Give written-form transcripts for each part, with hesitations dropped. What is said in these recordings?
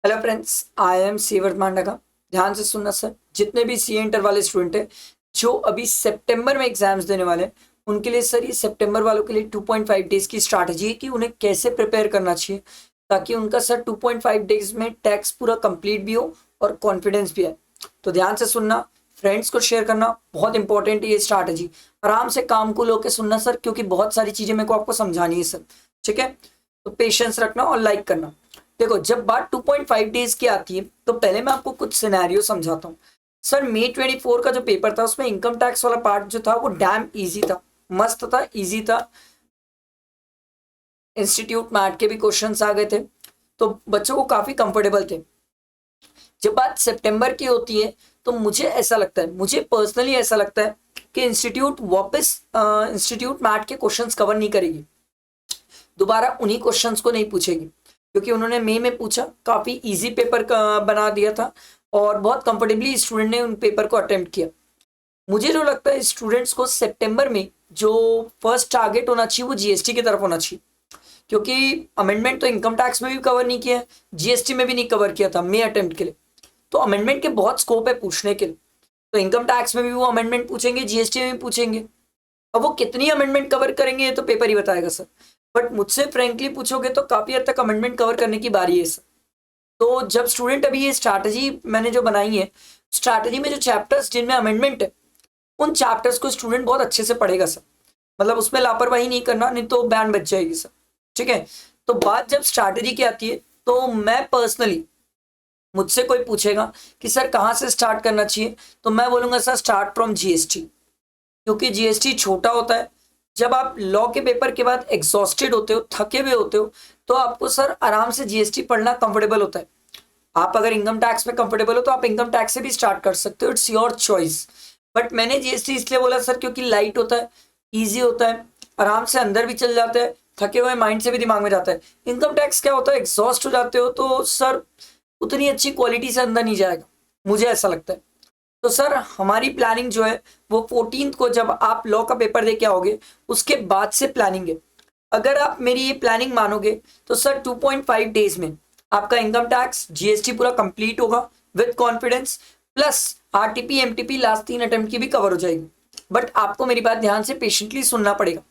Hello friends, I am सीवर्थ मांडा का। ध्यान से सुनना सर, जितने भी सी इंटर वाले स्टूडेंट हैं जो अभी सितंबर में एग्जाम्स देने वाले हैं उनके लिए सर ये सितंबर वालों के लिए 2.5 डेज की स्ट्रैटेजी है कि उन्हें कैसे प्रिपेयर करना चाहिए ताकि उनका सर 2.5 डेज में टैक्स पूरा कंप्लीट भी हो और कॉन्फिडेंस भी है। तो ध्यान से सुनना, फ्रेंड्स को शेयर करना बहुत इंपॉर्टेंट है। ये स्ट्रैटेजी आराम से काम को लेकर सुनना सर, क्योंकि बहुत सारी चीजें मेरे को आपको समझानी है सर। ठीक है, तो पेशेंस रखना और लाइक करना। देखो, जब बात 2.5 डेज की आती है तो पहले मैं आपको कुछ सिनेरियो समझाता हूँ। सर मई 24 का जो पेपर था उसमें इनकम टैक्स वाला पार्ट जो था वो डैम इजी था, मस्त था, इजी था। इंस्टीट्यूट मैट के भी क्वेश्चंस आ गए थे तो बच्चों को काफी कंफर्टेबल थे। जब बात सितंबर की होती है तो मुझे ऐसा लगता है, मुझे पर्सनली ऐसा लगता है कि इंस्टीट्यूट वापस इंस्टीट्यूट मैट के क्वेश्चंस कवर नहीं करेगी, दोबारा उन्हीं क्वेश्चंस को नहीं पूछेगी, क्योंकि उन्होंने मई में पूछा, काफी इजी पेपर बना दिया था और बहुत कंफर्टेबली स्टूडेंट ने उन पेपर को अटेम्प्ट किया। मुझे जो लगता है स्टूडेंट्स को सितंबर में जो फर्स्ट टारगेट होना चाहिए वो जीएसटी की तरफ होना चाहिए, क्योंकि अमेंडमेंट तो इनकम टैक्स में भी कवर नहीं किया है, जीएसटी में भी नहीं कवर किया था मई अटेम्प्ट के लिए। तो अमेंडमेंट के बहुत स्कोप है पूछने के लिए। तो इनकम टैक्स में भी वो अमेंडमेंट पूछेंगे, जीएसटी में भी पूछेंगे। अब वो कितनी अमेंडमेंट कवर करेंगे ये तो पेपर ही बताएगा सर, बट मुझसे फ्रेंकली पूछोगे तो काफी हद तक अमेंडमेंट कवर करने की बारी है सर। तो जब स्टूडेंट अभी ये स्ट्रैटेजी मैंने जो बनाई है, स्ट्रैटेजी में जो चैप्टर्स जिनमें अमेंडमेंट है उन चैप्टर्स को स्टूडेंट बहुत अच्छे से पढ़ेगा सर। मतलब उसमें लापरवाही नहीं करना, नहीं तो बैन बच जाएगी सर। ठीक है, तो बात जब स्ट्रैटेजी की आती है तो मैं पर्सनली, मुझसे कोई पूछेगा कि सर कहाँ से स्टार्ट करना चाहिए, तो मैं बोलूंगा सर स्टार्ट फ्रॉम जीएसटी, क्योंकि जीएसटी छोटा होता है। जब आप लॉ के पेपर के बाद एग्जॉस्टेड होते हो, थके हुए होते हो, तो आपको सर आराम से जीएसटी पढ़ना कंफर्टेबल होता है। आप अगर इनकम टैक्स में कंफर्टेबल हो तो आप इनकम टैक्स से भी स्टार्ट कर सकते हो, इट्स योर चॉइस। बट मैंने जीएसटी इसलिए बोला सर क्योंकि लाइट होता है, ईजी होता है, आराम से अंदर भी चल जाता है, थके हुए माइंड से भी दिमाग में जाता है। इनकम टैक्स क्या होता है, एग्जॉस्ट हो जाते हो तो सर उतनी अच्छी क्वालिटी से अंदर नहीं जाएगा, मुझे ऐसा लगता है। तो सर हमारी प्लानिंग जो है वो 14 को जब आप लॉ का पेपर दे के आओगे उसके बाद से प्लानिंग है। अगर आप मेरी ये प्लानिंग मानोगे तो सर 2.5 डेज में आपका इनकम टैक्स जीएसटी पूरा कंप्लीट होगा with confidence, plus RTP MTP last 3 attempt की भी कवर हो जाएगी। बट आपको मेरी बात ध्यान से पेशेंटली सुनना पड़ेगा।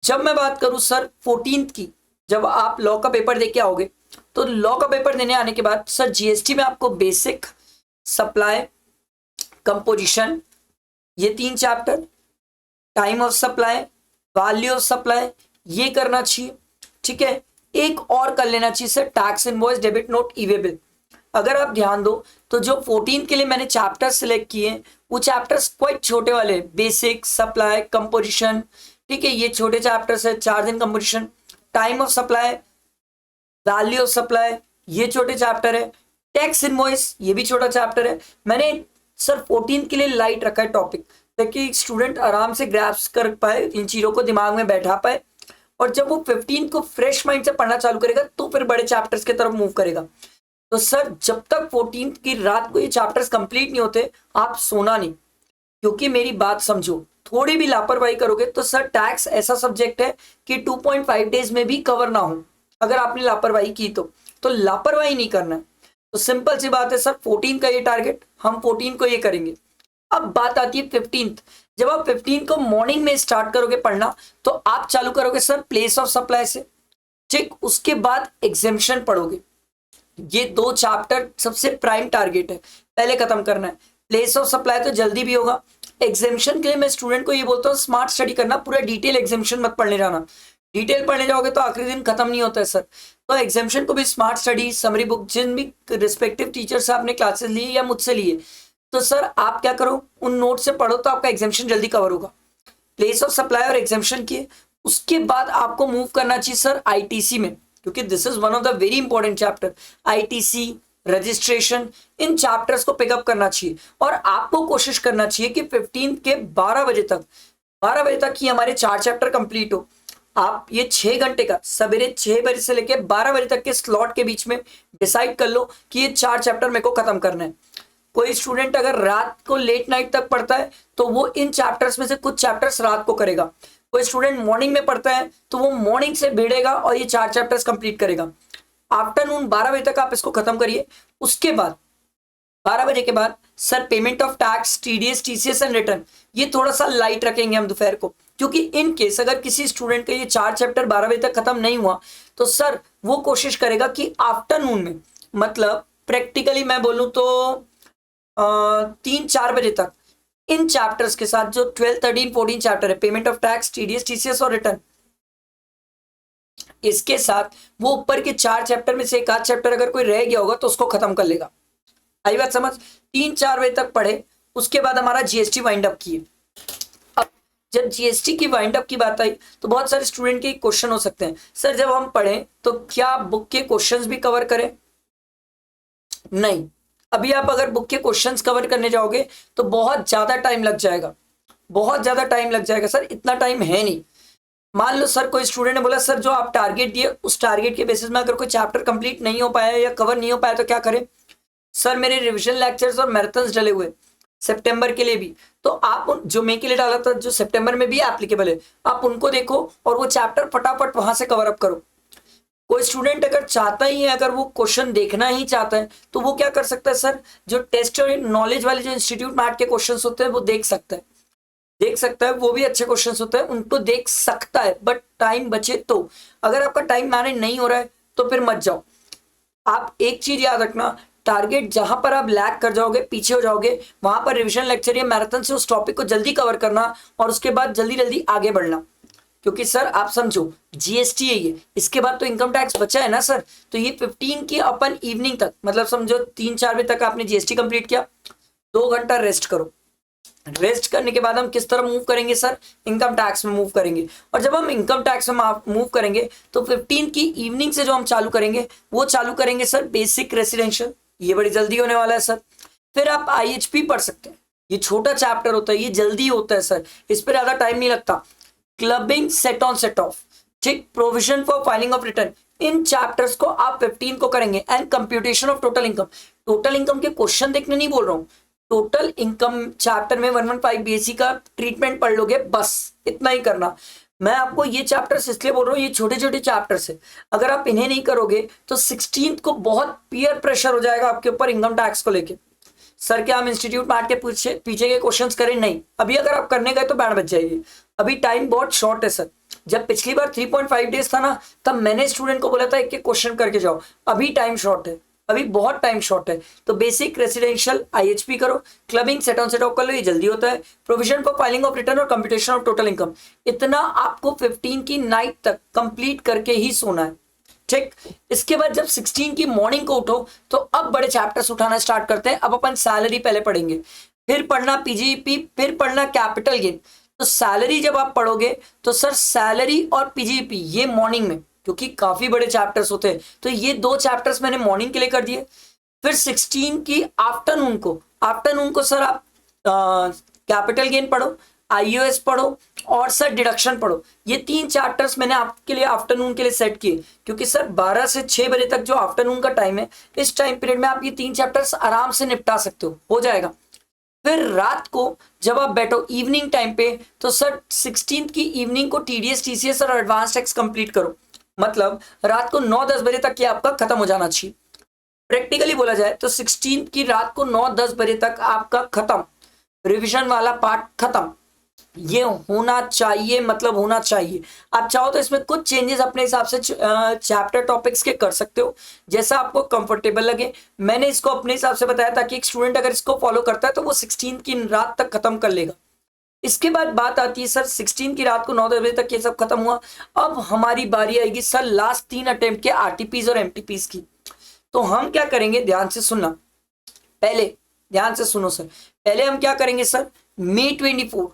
जब मैं बात करूं सर 14 की, जब आप लॉ का पेपर दे के आओगे तो लॉ का पेपर देने आने के बाद सर जीएसटी में आपको बेसिक, सप्लाई, कंपोजिशन, ये 3 chapter, time of supply, value of supply, ये करना चाहिए। ठीक है, एक और कर लेना चाहिए sir tax invoice, debit note, e way bill. अगर आप ध्यान दो तो जो 14 के लिए मैंने चैप्टर सिलेक्ट किए वो चैप्टर्स क्वाइट छोटे वाले, बेसिक, सप्लाई, कंपोजिशन। ठीक है, ये छोटे चैप्टर्स है, 4 दिन composition. Time of supply, value of supply, ये छोटे चैप्टर है। टैक्स इनवॉइस, ये भी छोटा चैप्टर है। मैंने सर 14 के लिए लाइट रखा है टॉपिक, ताकि स्टूडेंट आराम से ग्रैस्प कर पाए, इन चीजों को दिमाग में बैठा पाए, और जब वो 15 को फ्रेश माइंड से पढ़ना चालू करेगा तो फिर बड़े चैप्टर्स की तरफ मूव करेगा। तो सर जब तक 14 की रात को ये चैप्टर्स कंप्लीट नहीं होते आप सोना नहीं, क्योंकि मेरी बात समझो, थोड़ी भी लापरवाही करोगे तो सर टैक्स ऐसा सब्जेक्ट है कि 2.5 डेज में भी कवर ना हो। अगर आपने लापरवाही की तो लापरवाही नहीं करना है। तो सिंपल सी बात है सर, 14 का ये टारगेट, हम 14 को ये करेंगे। अब बात आती है 15। जब आप 15 को मॉर्निंग में स्टार्ट करोगे पढ़ना तो आप चालू करोगे सर प्लेस ऑफ सप्लाई से। ठीक, उसके बाद एग्जेम्पशन पढ़ोगे। ये 2 चैप्टर सबसे प्राइम टारगेट है, पहले खत्म करना है। प्लेस ऑफ सप्लाई तो जल्दी भी होगा। एग्जेम्पशन के लिए मैं स्टूडेंट को ये बोलता हूँ स्मार्ट स्टडी करना, पूरा डिटेल एग्जेम्पशन मत पढ़ने जाना। डिटेल पढ़ने जाओगे तो आखिरी दिन खत्म नहीं होता है सर। तो एग्जामिनेशन को भी स्मार्ट स्टडी, समरी बुक, जिन भी रिस्पेक्टिव टीचर से आपने क्लासेस ली या मुझसे लिए, तो सर आप क्या करो, उन नोट से पढ़ो तो आपका एग्जामिनेशन जल्दी कवर होगा। प्लेस ऑफ सप्लाई और एग्जामिनेशन किए, उसके बाद आपको मूव करना चाहिए सर आईटीसी में, क्योंकि this is one of the very important chapter. ITC, registration, in chapters को पिकअप करना चाहिए। और आपको कोशिश करना चाहिए कि 15 के 12 बजे तक, 12 बजे तक ही हमारे 4 चैप्टर कंप्लीट हो। आप ये 6 घंटे का सवेरे 6 बजे से लेकर 12 बजे तक के स्लॉट के बीच में डिसाइड कर लो कि ये 4 चैप्टर मेरे को खत्म करना है। कोई स्टूडेंट अगर रात को लेट नाइट तक पढ़ता है तो वो इन चैप्टर्स में से कुछ चैप्टर्स रात को करेगा। कोई स्टूडेंट मॉर्निंग में पढ़ता है तो वो मॉर्निंग से भिड़ेगा और ये 4 चैप्टर्स कंप्लीट करेगा। आफ्टरनून 12 बजे तक आप इसको खत्म करिए। उसके बाद 12 बजे के बाद sir payment of tax, TDS, TCS and return, ये थोड़ा सा लाइट रखेंगे हम दोपहर को, क्योंकि इन केस अगर किसी स्टूडेंट का ये 4 चैप्टर 12 बजे तक खत्म नहीं हुआ तो सर वो कोशिश करेगा कि आफ्टरनून में, मतलब प्रैक्टिकली मैं बोलूं तो 3-4 बजे तक इन चैप्टर्स के साथ जो 12, 13, 14 चैप्टर है, payment of tax, TDS, TCS और रिटर्न, इसके साथ वो ऊपर के 4 चैप्टर में से एक आध चैप्टर अगर कोई रह गया होगा तो उसको खत्म कर लेगा। आई बात समझ? 3-4 बजे तक पढ़े, उसके बाद हमारा जीएसटी वाइंड अप किए। अब जब जीएसटी की वाइंड अप की बात आई तो बहुत सारे स्टूडेंट के क्वेश्चन हो सकते हैं, सर जब हम पढ़ें तो क्या बुक के क्वेश्चंस भी कवर करें? नहीं, अभी आप अगर बुक के क्वेश्चंस कवर करने जाओगे तो बहुत ज्यादा टाइम लग जाएगा, बहुत ज्यादा टाइम लग जाएगा। सर इतना टाइम है नहीं। मान लो सर कोई स्टूडेंट ने बोला सर जो आप टारगेट दिए उस टारगेट के बेसिस में अगर कोई चैप्टर कंप्लीट नहीं हो पाया या कवर नहीं हो पाया तो क्या करें? सर मेरे रिवीजन लेक्चर्स और मैराथन्स डले हुए सितंबर के लिए भी, तो आप जो मई के लिए डाला था जो सितंबर में भी एप्लीकेबल है, आप उनको देखो और वो चैप्टर फटाफट वहां से कवर अप करो। कोई स्टूडेंट अगर चाहता ही है, अगर वो क्वेश्चन देखना ही चाहता है तो वो क्या कर सकता है? सर जो टेस्ट और नॉलेज वाले जो इंस्टीट्यूट मैट के क्वेश्चन होते हैं वो देख सकता है, देख सकता है, वो भी अच्छे क्वेश्चंस होते हैं, उनको देख सकता है, बट टाइम बचे तो। अगर आपका टाइम मैनेज नहीं हो रहा है तो फिर मत जाओ। आप एक चीज याद रखना, टारगेट जहां पर आप लैग कर जाओगे, पीछे हो जाओगे, वहां पर रिवीजन लेक्चर या मैराथन से उस टॉपिक को जल्दी कवर करना और उसके बाद जल्दी जल्दी आगे बढ़ना। क्योंकि सर आप समझो जीएसटी है ये, इसके बाद तो इनकम टैक्स बचा है ना सर, तो ये 15 की अपन इवनिंग तक, मतलब समझो 3-4 बजे तक आपने जीएसटी कंप्लीट किया, 2 घंटा रेस्ट करो। रेस्ट करने के बाद हम किस तरह मूव करेंगे सर? इनकम टैक्स में मूव करेंगे। और जब हम इनकम टैक्स में मूव करेंगे तो 15 की इवनिंग से जो हम चालू करेंगे वो चालू करेंगे सर बेसिक रेसिडेंशियल, ये बड़ी जल्दी होने वाला है सर। फिर आप आईएचपी पढ़ सकते हैं, ये छोटा चैप्टर होता है, ये जल्दी होता है सर, इस पर ज्यादा टाइम नहीं लगता। Clubbing, set on set off, ठीक, provision for filing of return, इन चैप्टर्स को आप 15 को करेंगे। And computation of total income, total income के क्वेश्चन देखने नहीं बोल रहा हूँ, टोटल इनकम चैप्टर में 115 बीएससी का ट्रीटमेंट पढ़ लोगे, बस इतना ही करना। मैं आपको ये चैप्टर्स इसलिए बोल रहा हूँ, ये छोटे छोटे चैप्टर्स है, अगर आप इन्हें नहीं करोगे तो 16th को बहुत पीयर प्रेशर हो जाएगा आपके ऊपर इनकम टैक्स को लेके। सर क्या हम इंस्टीट्यूट मैट के पीछे के क्वेश्चंस करें? नहीं, अभी अगर आप करने गए तो बैंड बच जाएगी, अभी टाइम बहुत शॉर्ट है सर। जब पिछली बार 3.5 डेज था ना, तब मैंने स्टूडेंट को बोला था एक एक क्वेश्चन करके जाओ, अभी टाइम शॉर्ट है, अभी बहुत टाइम शॉर्ट है। तो बेसिक रेसिडेंशियल आईएचपी करो, clubbing, set on set of कर लो, ये जल्दी होता है। Provision for filing of return और कंप्यूटेशन ऑफ टोटल इनकम, इतना आपको 15 की नाइट तक कंप्लीट करके ही सोना है, ठीक। इसके बाद जब 16 की मॉर्निंग को उठो तो अब बड़े चैप्टर्स उठाना स्टार्ट करते हैं। अब अपन सैलरी पहले पढ़ेंगे, फिर पढ़ना पीजीपी, फिर पढ़ना कैपिटल गेन। तो सैलरी जब आप पढ़ोगे तो सर सैलरी और पीजीपी ये मॉर्निंग में, क्योंकि काफी बड़े चैप्टर्स होते हैं, तो ये 2 चैप्टर्स मैंने मॉर्निंग के लिए कर दिए। फिर 16 की आफ्टरनून को सर आप कैपिटल गेन पढ़ो, आईओएस पढ़ो और सर डिडक्शन पढ़ो। ये 3 चैप्टर्स मैंने आपके लिए आफ्टरनून के लिए सेट किए, क्योंकि सर 12 से 6 बजे तक जो आफ्टरनून का टाइम है, इस टाइम पीरियड में आप ये 3 चैप्टर्स आराम से निपटा सकते हो जाएगा। फिर रात को जब आप बैठो इवनिंग टाइम पे, तो सर 16 की इवनिंग को टीडीएस, टीसीएस और एडवांस टैक्स कंप्लीट करो, मतलब रात को 9-10 बजे तक ये आपका खत्म हो जाना चाहिए। प्रैक्टिकली बोला जाए तो 16 की रात को 9-10 बजे तक आपका खत्म, रिवीजन वाला पार्ट खत्म, ये होना चाहिए, मतलब होना चाहिए। आप चाहो तो इसमें कुछ चेंजेस अपने हिसाब से चैप्टर टॉपिक्स के कर सकते हो, जैसा आपको कंफर्टेबल लगे। मैंने इसको अपने हिसाब से बताया ताकि एक स्टूडेंट अगर इसको फॉलो करता है तो वो 16 की रात तक खत्म कर लेगा। इसके बाद बात आती है सर 16 की रात को 9-10 बजे तक ये सब खत्म हुआ, अब हमारी बारी आएगी सर लास्ट 3 अटेम्प्ट के आरटीपीज और एमटीपीज की। तो हम क्या करेंगे, ध्यान से सुनना, पहले ध्यान से सुनो सर। पहले हम क्या करेंगे सर, मई 24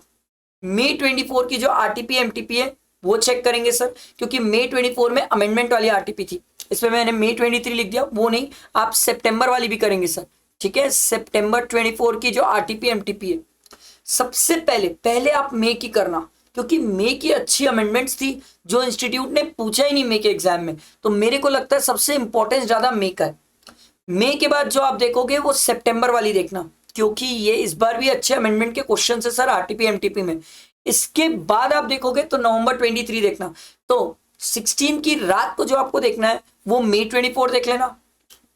की जो आरटीपी एमटीपी है वो चेक करेंगे सर, क्योंकि मई 24 में अमेंडमेंट वाली आरटीपी थी, इसमें मैंने मई 23 लिख दिया, वो नहीं, आप सितंबर वाली भी करेंगे सर, ठीक है। सितंबर 24 की जो आरटीपी एमटीपी है, सबसे पहले आप मई की करना, क्योंकि मई की अच्छी अमेंडमेंट्स थी जो इंस्टीट्यूट ने पूछा ही नहीं मई के एग्जाम में, तो मेरे को लगता है सबसे इंपॉर्टेंस ज्यादा मई का है। मई के बाद जो आप देखोगे वो सितंबर वाली देखना, क्योंकि ये इस बार भी अच्छे अमेंडमेंट के क्वेश्चन है सर आरटीपी एमटीपी में। इसके बाद आप देखोगे तो नवंबर 23 देखना। तो 16 की रात को जो आपको देखना है वो May 24 देख लेना।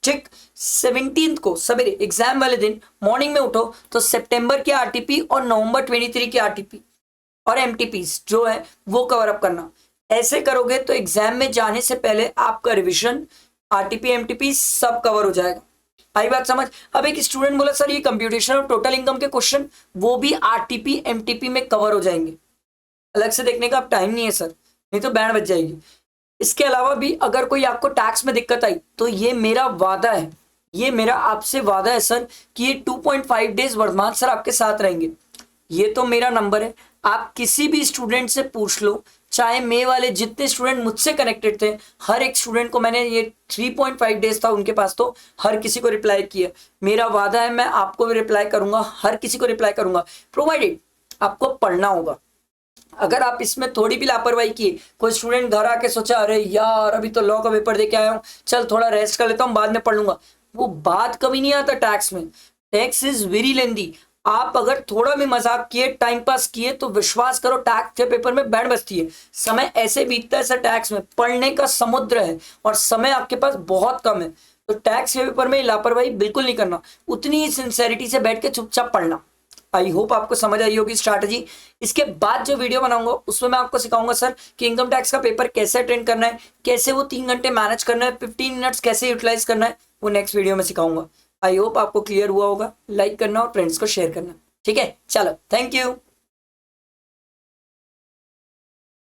ठीक, 17 को सवेरे एग्जाम वाले दिन मॉर्निंग में उठो तो सितंबर के आरटीपी और नवंबर 23 के आरटीपी और एमटीपीज जो है वो कवर अप करना। ऐसे करोगे तो एग्जाम में जाने से पहले आपका रिविजन, आरटीपी, एमटीपी सब कवर हो जाएगा। आई बात समझ। अब एक स्टूडेंट बोला सर ये कंप्यूटेशन और टोटल इनकम के क्वेश्चन वो भी आरटीपी एमटीपी में कवर हो जाएंगे, अलग से देखने का अब टाइम नहीं है सर, नहीं तो बैंड बज जाएगी। इसके अलावा भी अगर कोई आपको टैक्स में दिक्कत आई तो ये मेरा वादा है, ये मेरा आपसे वादा है सर कि ये 2.5 डेज वर्धमान सर आपके साथ रहेंगे। ये तो मेरा नंबर है, आप किसी भी स्टूडेंट से पूछ लो, चाहे मे वाले जितने स्टूडेंट मुझसे कनेक्टेड थे, हर एक स्टूडेंट को मैंने ये 3.5 डेज था उनके पास तो हर किसी को रिप्लाई किया। मेरा वादा है मैं आपको भी रिप्लाई करूंगा, हर किसी को रिप्लाई करूंगा, प्रोवाइडेड आपको पढ़ना होगा। अगर आप इसमें थोड़ी भी लापरवाही की, कोई स्टूडेंट घर आके सोचा अरे यार अभी तो लॉ का पेपर दे के आया हूँ, चल थोड़ा रेस्ट कर लेता हूँ बाद में पढ़ लूंगा, वो बात कभी नहीं आता टैक्स में। Tax is very lengthy. आप अगर थोड़ा भी मजाक किए, टाइम पास किए तो विश्वास करो टैक्स के पेपर में बैंड बजती है। समय ऐसे बीतता है सर टैक्स में, पढ़ने का समुद्र है और समय आपके पास बहुत कम है, तो टैक्स के पेपर में लापरवाही बिल्कुल नहीं करना, उतनी ही सिंसेरिटी से बैठ के चुपचाप पढ़ना। आई होप आपको समझ आई होगी स्ट्रैटेजी। इसके बाद जो वीडियो बनाऊंगा उसमें मैं आपको सिखाऊंगा सर कि इनकम टैक्स का पेपर कैसे अटेंड करना है, कैसे वो 3 घंटे मैनेज करना है, 15 मिनट्स कैसे यूटिलाइज करना है, वो नेक्स्ट वीडियो में सिखाऊंगा। आई होप आपको क्लियर हुआ होगा। लाइक करना और फ्रेंड्स को शेयर करना। ठीक है, चलो थैंक यू।